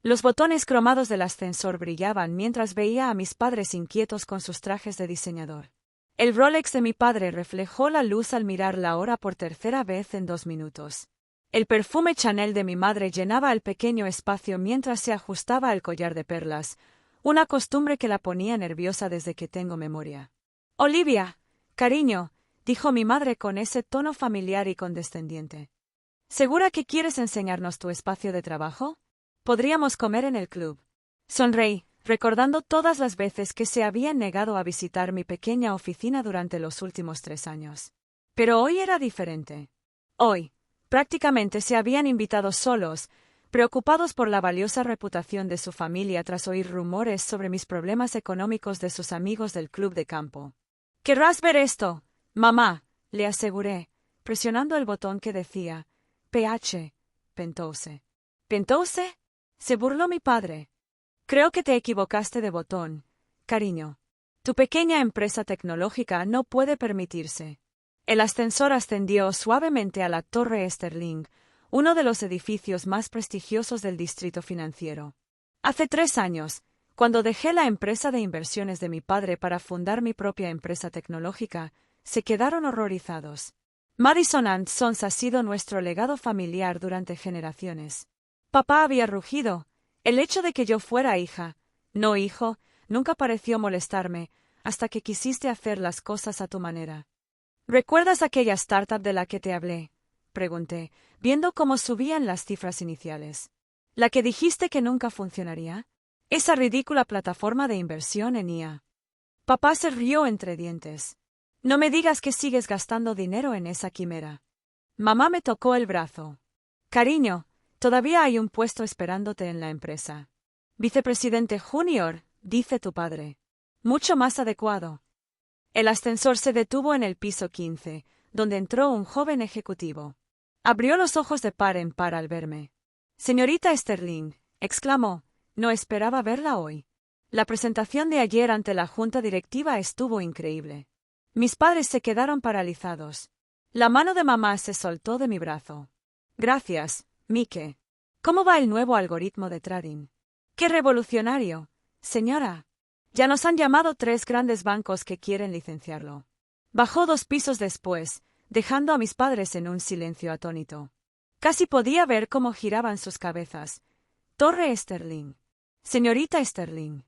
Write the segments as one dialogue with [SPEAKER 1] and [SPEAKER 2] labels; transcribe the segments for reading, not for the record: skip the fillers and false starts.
[SPEAKER 1] Los botones cromados del ascensor brillaban mientras veía a mis padres inquietos con sus trajes de diseñador. El Rolex de mi padre reflejó la luz al mirar la hora por tercera vez en 2 minutos. El perfume Chanel de mi madre llenaba el pequeño espacio mientras se ajustaba el collar de perlas, una costumbre que la ponía nerviosa desde que tengo memoria. «Olivia, cariño», dijo mi madre con ese tono familiar y condescendiente. «¿Segura que quieres enseñarnos tu espacio de trabajo? Podríamos comer en el club». Sonreí, recordando todas las veces que se habían negado a visitar mi pequeña oficina durante los últimos 3 años. Pero hoy era diferente. Hoy, prácticamente se habían invitado solos, preocupados por la valiosa reputación de su familia tras oír rumores sobre mis problemas económicos de sus amigos del club de campo. «¿Querrás ver esto, mamá?», le aseguré, presionando el botón que decía «PH, Penthouse». «¿Penthouse?», se burló mi padre. «Creo que te equivocaste de botón, cariño. Tu pequeña empresa tecnológica no puede permitirse». El ascensor ascendió suavemente a la Torre Sterling, uno de los edificios más prestigiosos del distrito financiero. Hace 3 años, cuando dejé la empresa de inversiones de mi padre para fundar mi propia empresa tecnológica, se quedaron horrorizados. Madison & Sons ha sido nuestro legado familiar durante generaciones. Papá había rugido. El hecho de que yo fuera hija, no hijo, nunca pareció molestarme, hasta que quisiste hacer las cosas a tu manera. ¿Recuerdas aquella startup de la que te hablé?, pregunté, viendo cómo subían las cifras iniciales. ¿La que dijiste que nunca funcionaría? Esa ridícula plataforma de inversión en IA. Papá se rió entre dientes. No me digas que sigues gastando dinero en esa quimera. Mamá me tocó el brazo. Cariño, todavía hay un puesto esperándote en la empresa. Vicepresidente Junior, dice tu padre. Mucho más adecuado. El ascensor se detuvo en el piso 15, donde entró un joven ejecutivo. Abrió los ojos de par en par al verme. «Señorita Sterling», exclamó, «no esperaba verla hoy. La presentación de ayer ante la junta directiva estuvo increíble». Mis padres se quedaron paralizados. La mano de mamá se soltó de mi brazo. «Gracias, Mike. ¿Cómo va el nuevo algoritmo de trading?» «¡Qué revolucionario, señora! Ya nos han llamado 3 grandes bancos que quieren licenciarlo». Bajó 2 pisos después, dejando a mis padres en un silencio atónito. Casi podía ver cómo giraban sus cabezas. Torre Sterling. Señorita Sterling.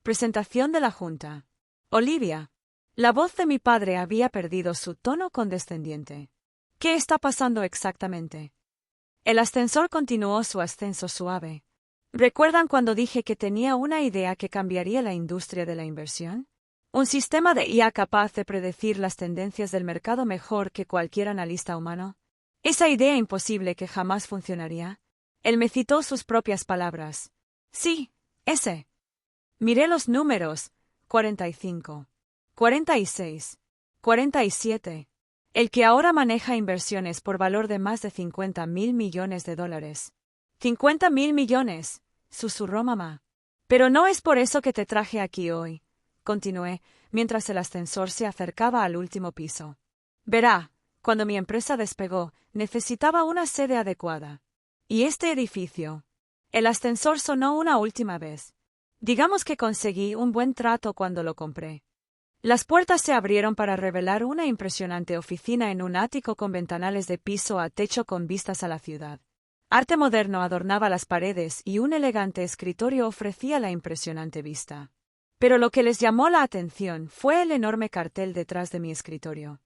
[SPEAKER 1] Presentación de la Junta. Olivia. La voz de mi padre había perdido su tono condescendiente. ¿Qué está pasando exactamente? El ascensor continuó su ascenso suave. ¿Recuerdan cuando dije que tenía una idea que cambiaría la industria de la inversión? Un sistema de IA capaz de predecir las tendencias del mercado mejor que cualquier analista humano. Esa idea imposible que jamás funcionaría. Él me citó sus propias palabras. Sí, ese. Miré los números. 45. 46. 47. El que ahora maneja inversiones por valor de más de $50.000 millones. $50.000 millones, susurró mamá. Pero no es por eso que te traje aquí hoy, continué, mientras el ascensor se acercaba al último piso. Verá, cuando mi empresa despegó, necesitaba una sede adecuada. Y este edificio. El ascensor sonó una última vez. Digamos que conseguí un buen trato cuando lo compré. Las puertas se abrieron para revelar una impresionante oficina en un ático con ventanales de piso a techo con vistas a la ciudad. Arte moderno adornaba las paredes y un elegante escritorio ofrecía la impresionante vista. Pero lo que les llamó la atención fue el enorme cartel detrás de mi escritorio.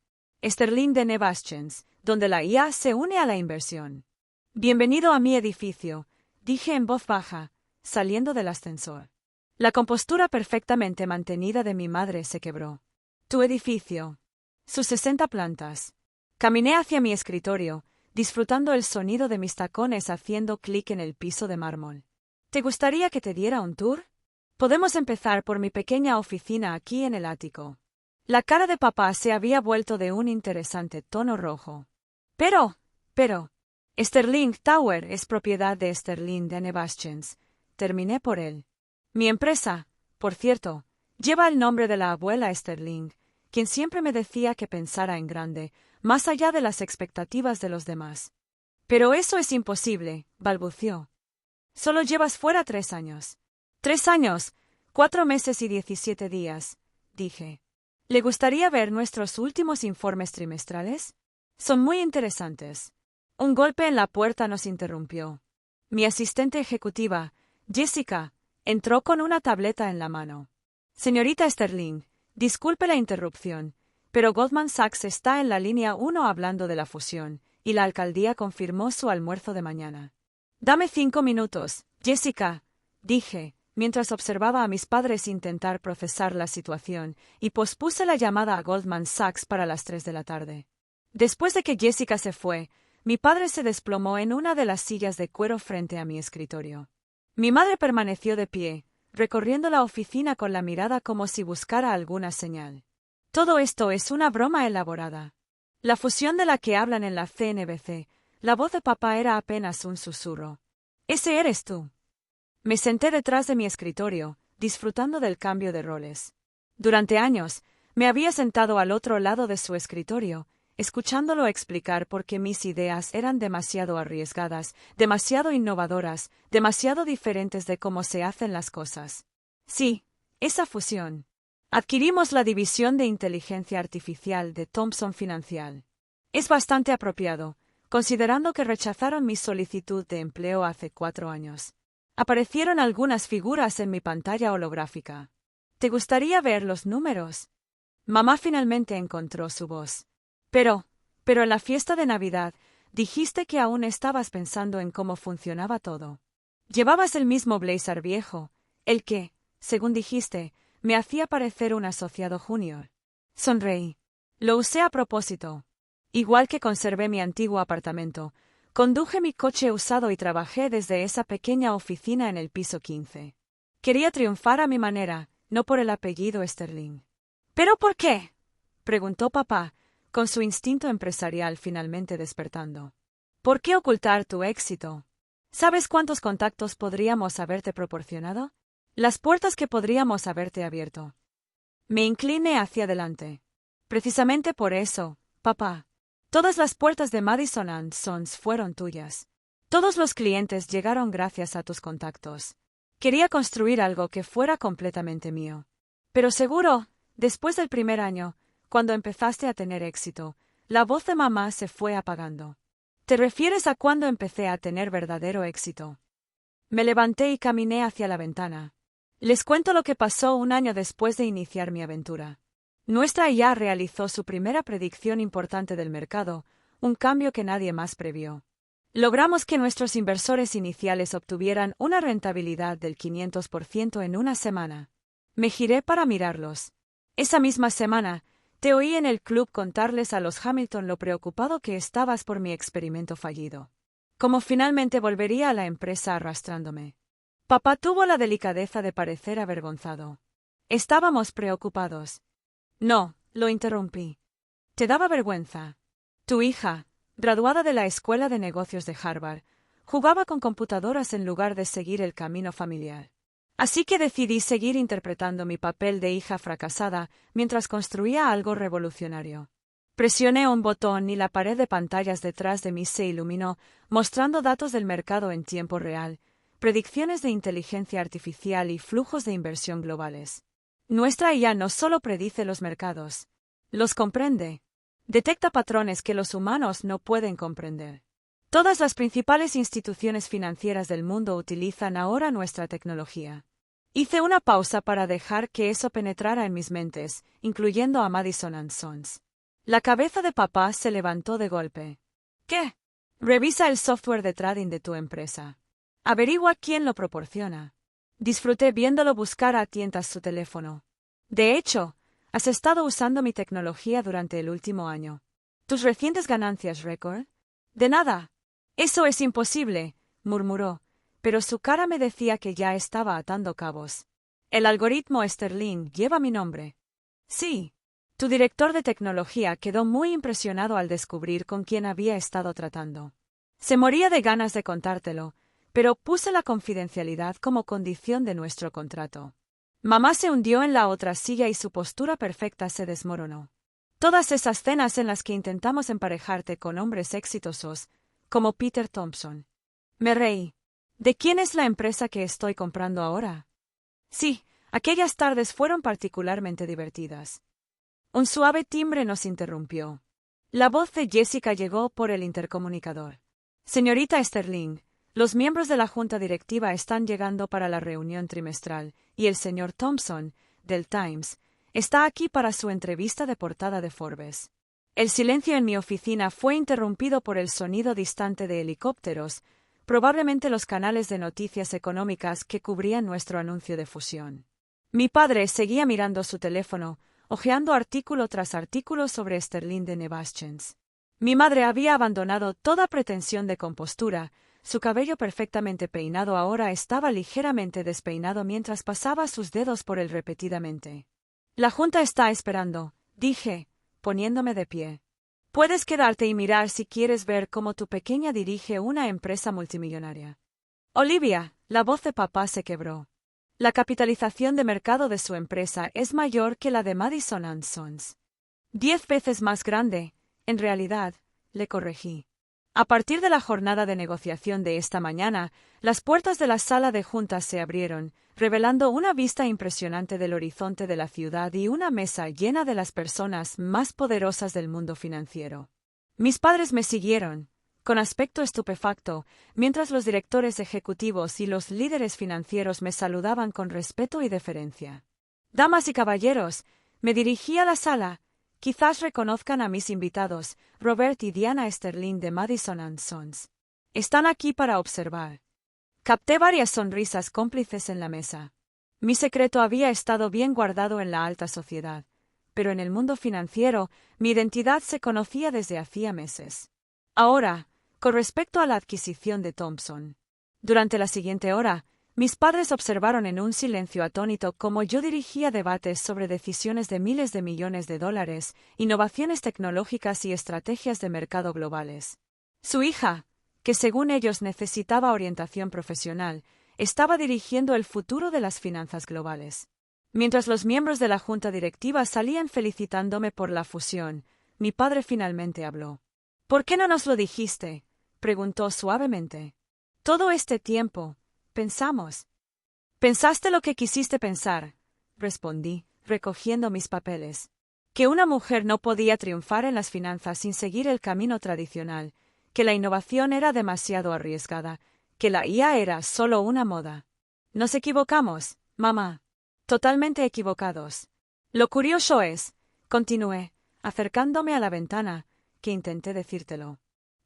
[SPEAKER 1] Sterling de Nevaschens, donde la IA se une a la inversión. «Bienvenido a mi edificio», dije en voz baja, saliendo del ascensor. La compostura perfectamente mantenida de mi madre se quebró. «Tu edificio. Sus 60 plantas». Caminé hacia mi escritorio, disfrutando el sonido de mis tacones haciendo clic en el piso de mármol. «¿Te gustaría que te diera un tour? Podemos empezar por mi pequeña oficina aquí en el ático». La cara de papá se había vuelto de un interesante tono rojo. Pero, Sterling Tower es propiedad de Sterling de Nevaschens. Terminé por él. Mi empresa, por cierto, lleva el nombre de la abuela Sterling, quien siempre me decía que pensara en grande, más allá de las expectativas de los demás. Pero eso es imposible, balbució. Solo llevas fuera 3 años. 3 años, 4 meses y 17 días, dije. ¿Le gustaría ver nuestros últimos informes trimestrales? Son muy interesantes. Un golpe en la puerta nos interrumpió. Mi asistente ejecutiva, Jessica, entró con una tableta en la mano. Señorita Sterling, disculpe la interrupción, pero Goldman Sachs está en la línea 1 hablando de la fusión, y la alcaldía confirmó su almuerzo de mañana. Dame 5 minutos, Jessica, dije, mientras observaba a mis padres intentar procesar la situación, y pospuse la llamada a Goldman Sachs para las 3 de la tarde. Después de que Jessica se fue, mi padre se desplomó en una de las sillas de cuero frente a mi escritorio. Mi madre permaneció de pie, recorriendo la oficina con la mirada como si buscara alguna señal. Todo esto es una broma elaborada. La fusión de la que hablan en la CNBC, la voz de papá era apenas un susurro. «¿Ese eres tú?» Me senté detrás de mi escritorio, disfrutando del cambio de roles. Durante años, me había sentado al otro lado de su escritorio, escuchándolo explicar por qué mis ideas eran demasiado arriesgadas, demasiado innovadoras, demasiado diferentes de cómo se hacen las cosas. Sí, esa fusión. Adquirimos la división de inteligencia artificial de Thomson Financial. Es bastante apropiado, considerando que rechazaron mi solicitud de empleo hace 4 años. Aparecieron algunas figuras en mi pantalla holográfica. ¿Te gustaría ver los números? Mamá finalmente encontró su voz. Pero en la fiesta de Navidad, dijiste que aún estabas pensando en cómo funcionaba todo. Llevabas el mismo blazer viejo, el que, según dijiste, me hacía parecer un asociado junior. Sonreí. Lo usé a propósito. Igual que conservé mi antiguo apartamento, conduje mi coche usado y trabajé desde esa pequeña oficina en el piso 15. Quería triunfar a mi manera, no por el apellido Sterling. ¿Pero por qué?, preguntó papá, con su instinto empresarial finalmente despertando. ¿Por qué ocultar tu éxito? ¿Sabes cuántos contactos podríamos haberte proporcionado? Las puertas que podríamos haberte abierto. Me incliné hacia adelante. Precisamente por eso, papá. Todas las puertas de Madison & Sons fueron tuyas. Todos los clientes llegaron gracias a tus contactos. Quería construir algo que fuera completamente mío. Pero seguro, después del primer año, cuando empezaste a tener éxito, la voz de mamá se fue apagando. ¿Te refieres a cuando empecé a tener verdadero éxito? Me levanté y caminé hacia la ventana. Les cuento lo que pasó 1 año después de iniciar mi aventura. Nuestra IA realizó su primera predicción importante del mercado, un cambio que nadie más previó. Logramos que nuestros inversores iniciales obtuvieran una rentabilidad del 500% en 1 semana. Me giré para mirarlos. Esa misma semana, te oí en el club contarles a los Hamilton lo preocupado que estabas por mi experimento fallido. Cómo finalmente volvería a la empresa arrastrándome. Papá tuvo la delicadeza de parecer avergonzado. Estábamos preocupados. No, lo interrumpí. ¿Te daba vergüenza? Tu hija, graduada de la Escuela de Negocios de Harvard, jugaba con computadoras en lugar de seguir el camino familiar. Así que decidí seguir interpretando mi papel de hija fracasada mientras construía algo revolucionario. Presioné un botón y la pared de pantallas detrás de mí se iluminó, mostrando datos del mercado en tiempo real, predicciones de inteligencia artificial y flujos de inversión globales. Nuestra IA no solo predice los mercados, los comprende. Detecta patrones que los humanos no pueden comprender. Todas las principales instituciones financieras del mundo utilizan ahora nuestra tecnología. Hice una pausa para dejar que eso penetrara en mis mentes, incluyendo a Madison & Sons. La cabeza de papá se levantó de golpe. ¿Qué? Revisa el software de trading de tu empresa. Averigua quién lo proporciona. Disfruté viéndolo buscar a tientas su teléfono. De hecho, has estado usando mi tecnología durante el último año. ¿Tus recientes ganancias récord? De nada. Eso es imposible, murmuró, pero su cara me decía que ya estaba atando cabos. El algoritmo Sterling lleva mi nombre. Sí. Tu director de tecnología quedó muy impresionado al descubrir con quién había estado tratando. Se moría de ganas de contártelo, pero puse la confidencialidad como condición de nuestro contrato. Mamá se hundió en la otra silla y su postura perfecta se desmoronó. Todas esas cenas en las que intentamos emparejarte con hombres exitosos, como Peter Thompson. Me reí. ¿De quién es la empresa que estoy comprando ahora? Sí, aquellas tardes fueron particularmente divertidas. Un suave timbre nos interrumpió. La voz de Jessica llegó por el intercomunicador. Señorita Sterling, los miembros de la junta directiva están llegando para la reunión trimestral, y el señor Thompson, del Times, está aquí para su entrevista de portada de Forbes. El silencio en mi oficina fue interrumpido por el sonido distante de helicópteros, probablemente los canales de noticias económicas que cubrían nuestro anuncio de fusión. Mi padre seguía mirando su teléfono, hojeando artículo tras artículo sobre Sterling de Nevaschens. Mi madre había abandonado toda pretensión de compostura, su cabello perfectamente peinado ahora estaba ligeramente despeinado mientras pasaba sus dedos por él repetidamente. La junta está esperando, dije, poniéndome de pie. Puedes quedarte y mirar si quieres ver cómo tu pequeña dirige una empresa multimillonaria. Olivia, la voz de papá se quebró. La capitalización de mercado de su empresa es mayor que la de Madison & Sons. 10 veces más grande, en realidad, le corregí. A partir de la jornada de negociación de esta mañana, las puertas de la sala de juntas se abrieron, revelando una vista impresionante del horizonte de la ciudad y una mesa llena de las personas más poderosas del mundo financiero. Mis padres me siguieron, con aspecto estupefacto, mientras los directores ejecutivos y los líderes financieros me saludaban con respeto y deferencia. Damas y caballeros, me dirigí a la sala. Quizás reconozcan a mis invitados, Robert y Diana Sterling de Madison & Sons. Están aquí para observar. Capté varias sonrisas cómplices en la mesa. Mi secreto había estado bien guardado en la alta sociedad, pero en el mundo financiero mi identidad se conocía desde hacía meses. Ahora, con respecto a la adquisición de Thompson. Durante la siguiente hora, mis padres observaron en un silencio atónito cómo yo dirigía debates sobre decisiones de miles de millones de dólares, innovaciones tecnológicas y estrategias de mercado globales. Su hija, que según ellos necesitaba orientación profesional, estaba dirigiendo el futuro de las finanzas globales. Mientras los miembros de la junta directiva salían felicitándome por la fusión, mi padre finalmente habló. ¿Por qué no nos lo dijiste?, preguntó suavemente. Todo este tiempo, pensamos. Pensaste lo que quisiste pensar, respondí, recogiendo mis papeles. Que una mujer no podía triunfar en las finanzas sin seguir el camino tradicional, que la innovación era demasiado arriesgada, que la IA era solo una moda. Nos equivocamos, mamá. Totalmente equivocados. Lo curioso es, continué, acercándome a la ventana, que intenté decírtelo.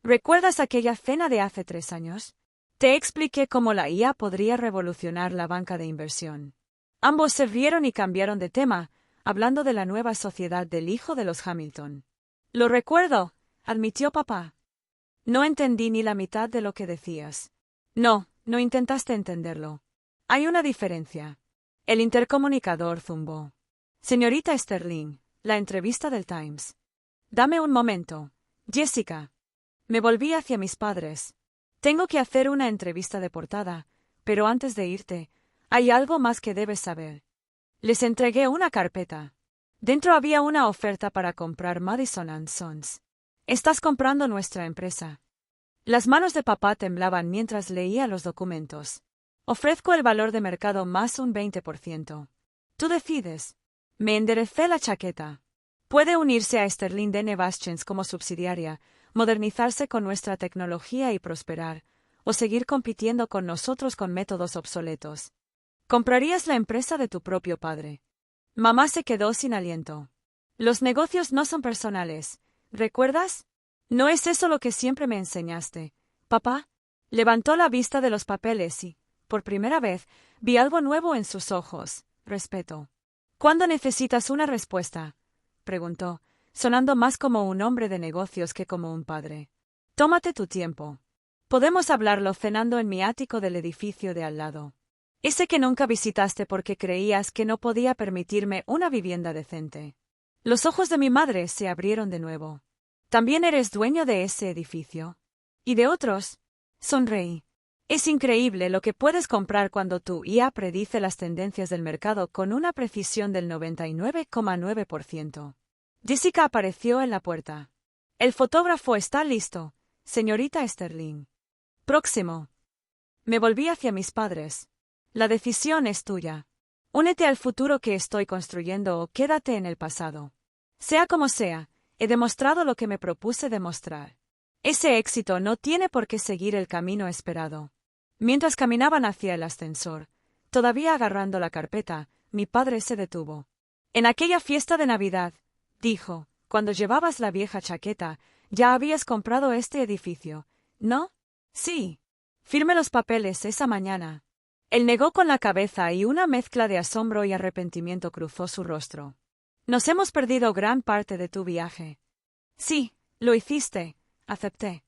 [SPEAKER 1] ¿Recuerdas aquella cena de hace 3 años? Te expliqué cómo la IA podría revolucionar la banca de inversión. Ambos se rieron y cambiaron de tema, hablando de la nueva sociedad del hijo de los Hamilton. Lo recuerdo, admitió papá. No entendí ni la mitad de lo que decías. No, no intentaste entenderlo. Hay una diferencia. El intercomunicador zumbó. Señorita Sterling, la entrevista del Times. Dame un momento. Jessica. Me volví hacia mis padres. Tengo que hacer una entrevista de portada, pero antes de irte, hay algo más que debes saber. Les entregué una carpeta. Dentro había una oferta para comprar Madison & Sons. Estás comprando nuestra empresa. Las manos de papá temblaban mientras leía los documentos. Ofrezco el valor de mercado más un 20%. Tú decides. Me enderecé la chaqueta. Puede unirse a Sterling de Nevaschens como subsidiaria, modernizarse con nuestra tecnología y prosperar, o seguir compitiendo con nosotros con métodos obsoletos. ¿Comprarías la empresa de tu propio padre? Mamá se quedó sin aliento. Los negocios no son personales, ¿recuerdas? ¿No es eso lo que siempre me enseñaste, papá? Levantó la vista de los papeles y, por primera vez, vi algo nuevo en sus ojos, respeto. ¿Cuándo necesitas una respuesta?, preguntó, sonando más como un hombre de negocios que como un padre. Tómate tu tiempo. Podemos hablarlo cenando en mi ático del edificio de al lado. Ese que nunca visitaste porque creías que no podía permitirme una vivienda decente. Los ojos de mi madre se abrieron de nuevo. ¿También eres dueño de ese edificio? ¿Y de otros? Sonreí. Es increíble lo que puedes comprar cuando tu IA predice las tendencias del mercado con una precisión del 99,9%. Jessica apareció en la puerta. El fotógrafo está listo, señorita Sterling. Próximo. Me volví hacia mis padres. La decisión es tuya. Únete al futuro que estoy construyendo o quédate en el pasado. Sea como sea, he demostrado lo que me propuse demostrar. Ese éxito no tiene por qué seguir el camino esperado. Mientras caminaban hacia el ascensor, todavía agarrando la carpeta, mi padre se detuvo. En aquella fiesta de Navidad, dijo, cuando llevabas la vieja chaqueta, ya habías comprado este edificio, ¿no? Sí. Firmé los papeles esa mañana. Él negó con la cabeza y una mezcla de asombro y arrepentimiento cruzó su rostro. Nos hemos perdido gran parte de tu viaje. Sí, lo hiciste, acepté.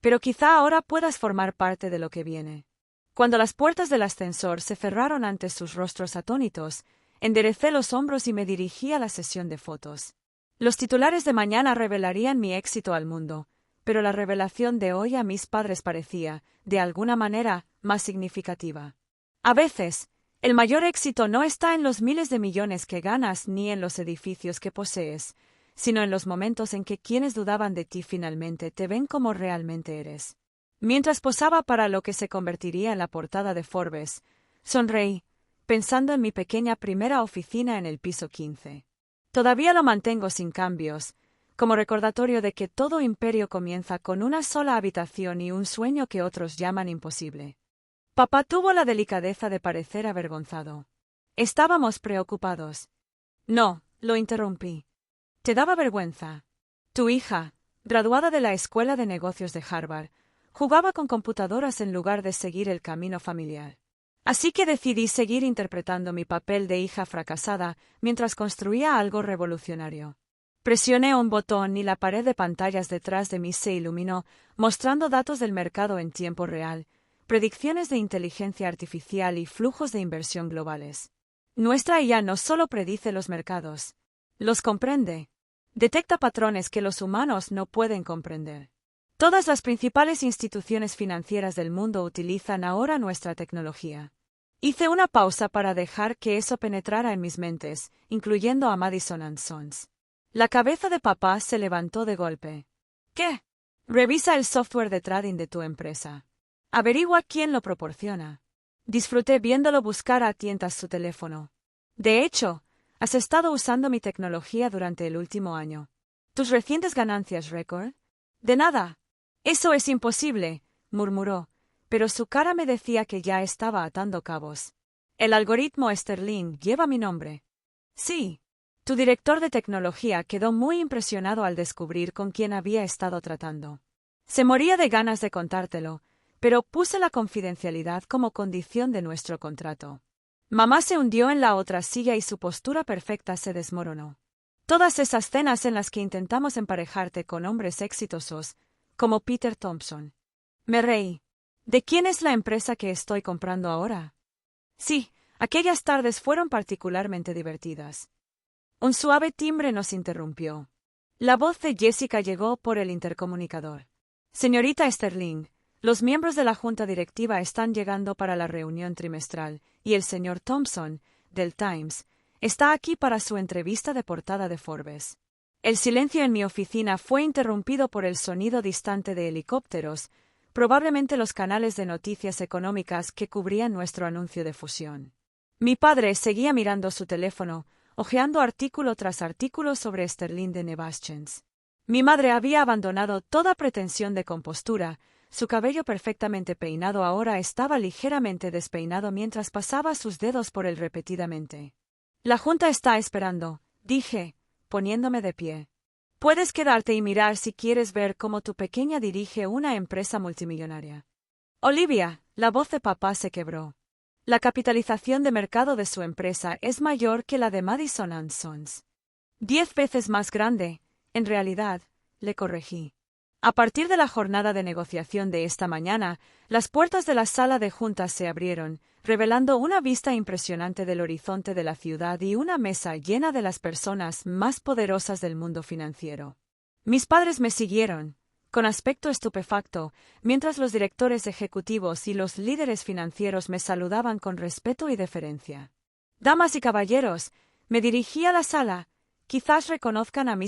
[SPEAKER 1] Pero quizá ahora puedas formar parte de lo que viene. Cuando las puertas del ascensor se cerraron ante sus rostros atónitos, enderecé los hombros y me dirigí a la sesión de fotos. Los titulares de mañana revelarían mi éxito al mundo, pero la revelación de hoy a mis padres parecía, de alguna manera, más significativa. A veces, el mayor éxito no está en los miles de millones que ganas ni en los edificios que posees, sino en los momentos en que quienes dudaban de ti finalmente te ven como realmente eres. Mientras posaba para lo que se convertiría en la portada de Forbes, sonreí, pensando en mi pequeña primera oficina en el piso 15. Todavía lo mantengo sin cambios, como recordatorio de que todo imperio comienza con una sola habitación y un sueño que otros llaman imposible. Papá tuvo la delicadeza de parecer avergonzado. Estábamos preocupados. No, lo interrumpí. ¿Te daba vergüenza? Tu hija, graduada de la Escuela de Negocios de Harvard, jugaba con computadoras en lugar de seguir el camino familiar. Así que decidí seguir interpretando mi papel de hija fracasada mientras construía algo revolucionario. Presioné un botón y la pared de pantallas detrás de mí se iluminó, mostrando datos del mercado en tiempo real, predicciones de inteligencia artificial y flujos de inversión globales. Nuestra IA no solo predice los mercados, los comprende. Detecta patrones que los humanos no pueden comprender. Todas las principales instituciones financieras del mundo utilizan ahora nuestra tecnología. Hice una pausa para dejar que eso penetrara en mis mentes, incluyendo a Madison & Sons. La cabeza de papá se levantó de golpe. ¿Qué? Revisa el software de trading de tu empresa. Averigua quién lo proporciona. Disfruté viéndolo buscar a tientas su teléfono. De hecho, has estado usando mi tecnología durante el último año. ¿Tus recientes ganancias récord? De nada. Eso es imposible, murmuró, pero su cara me decía que ya estaba atando cabos. El algoritmo Sterling lleva mi nombre. Sí. Tu director de tecnología quedó muy impresionado al descubrir con quién había estado tratando. Se moría de ganas de contártelo, pero puse la confidencialidad como condición de nuestro contrato. Mamá se hundió en la otra silla y su postura perfecta se desmoronó. Todas esas cenas en las que intentamos emparejarte con hombres exitosos, como Peter Thompson. Me reí. ¿De quién es la empresa que estoy comprando ahora? Sí, aquellas tardes fueron particularmente divertidas. Un suave timbre nos interrumpió. La voz de Jessica llegó por el intercomunicador. Señorita Sterling, los miembros de la junta directiva están llegando para la reunión trimestral, y el señor Thompson, del Times, está aquí para su entrevista de portada de Forbes. El silencio en mi oficina fue interrumpido por el sonido distante de helicópteros, probablemente los canales de noticias económicas que cubrían nuestro anuncio de fusión. Mi padre seguía mirando su teléfono, hojeando artículo tras artículo sobre Sterling de Nevaschens. Mi madre había abandonado toda pretensión de compostura. Su cabello perfectamente peinado ahora estaba ligeramente despeinado mientras pasaba sus dedos por él repetidamente. La junta está esperando, dije, poniéndome de pie. Puedes quedarte y mirar si quieres ver cómo tu pequeña dirige una empresa multimillonaria. Olivia, la voz de papá se quebró. La capitalización de mercado de su empresa es mayor que la de Madison & Sons. 10 veces más grande, en realidad, le corregí. A partir de la jornada de negociación de esta mañana, las puertas de la sala de juntas se abrieron, revelando una vista impresionante del horizonte de la ciudad y una mesa llena de las personas más poderosas del mundo financiero. Mis padres me siguieron, con aspecto estupefacto, mientras los directores ejecutivos y los líderes financieros me saludaban con respeto y deferencia. Damas y caballeros, me dirigí a la sala, quizás reconozcan a mí